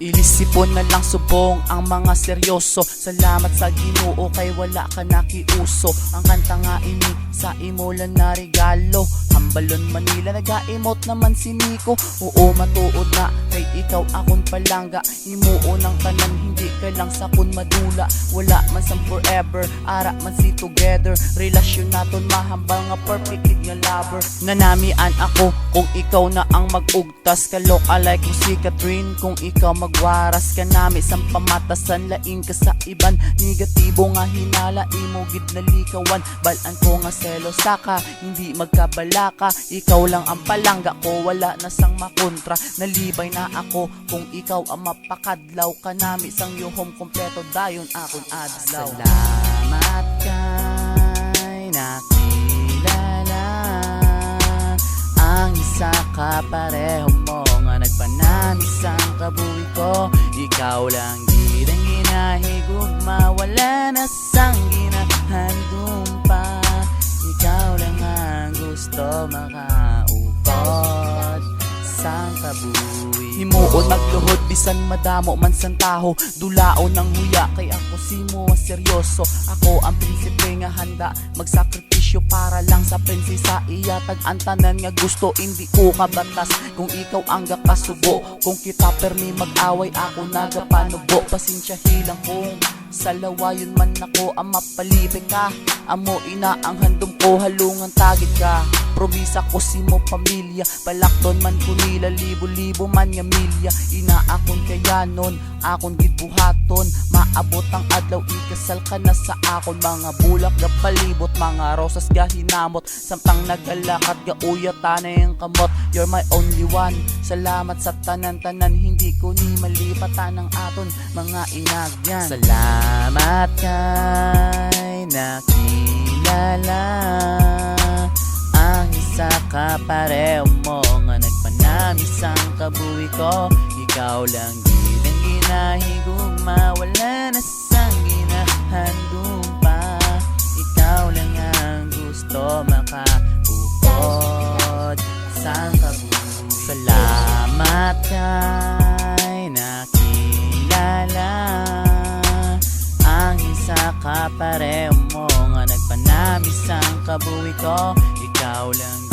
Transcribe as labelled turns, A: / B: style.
A: Ilisipon na lang subong ang mga seryoso. Salamat sa Ginoo kay wala ka nakiuso. Ang kanta nga ini sa imo lang na regalo. Hambalon Manila nag-a-emote naman si Nico. Oo matuod na kay ikaw akon palangga. Himuon ang tanan hindi ka lang sa kun madula. Wala man sang forever, ara man si together. Relasyon naton mahambal nga perfect nga lover. Nanamian ako kung ikaw na ang mag-ugtas. Kalok alay kung si Catherine kung ikaw magwaras ka nami sang pamatasan. Laing ka sa iban, negatibo nga hinala imo gid nalikawan. Balan ko nga selosa ka, hindi magkabala ka. Ikaw lang ang palangga ko, wala na sang makontra. Nalibay na ako kung ikaw ang mapakadlaw ka nami sang yuhom kompleto dayon akon adlaw. Salamat kay nakilala ang isa ka pareho mo nga nagpanamis ang kabuhi ko. Ikaw lang gid ang ginahigugma, wala na sang ginahandom pa. Ikaw lang ang gusto makaupod sang kabuhi. Himuon magluhod bisan madamo man sang taho. Dulaon ng huya kay ako simo seryoso. Ako ang prinsipe nga handa magsakripisyo para lang sa prinsesa. Iyatag ang tanan nga gusto hindi ko kabatas. Kung ikaw ang gakasubo, kung kita permi mag-away ako nagapanubo. Pasensya hilang kung sa lawayon man ako ang mapalibig ka. Amo ina ang handom ko halungan tagit ka. Promisa ko si mo pamilya, balakton man ko nila libo-libo man nga milya. Ina akon kaya nun, akon gid buhaton. Maabot ang adlaw ikasal ka na sa akon. Mga bulak ga palibot, mga rosas ga hinamot. Samtang nagalakad ga uyatan na yung kamot. You're my only one, salamat sa tanan-tanan. Hindi ko ni malipatan ang aton mga inagyan. Salamat kay nakilala ang isa ka pareho mo nga nagpanamis ang kabuhi ko. Ikaw lang gid ang ginahigugma, wala na sang ginahandom pa. Ikaw lang ang gusto makaupod sang kabuhi. Salamat kay nakilala ang isa ka pareho mo nga nagpanamis ang kabuhi ko. Ikaw lang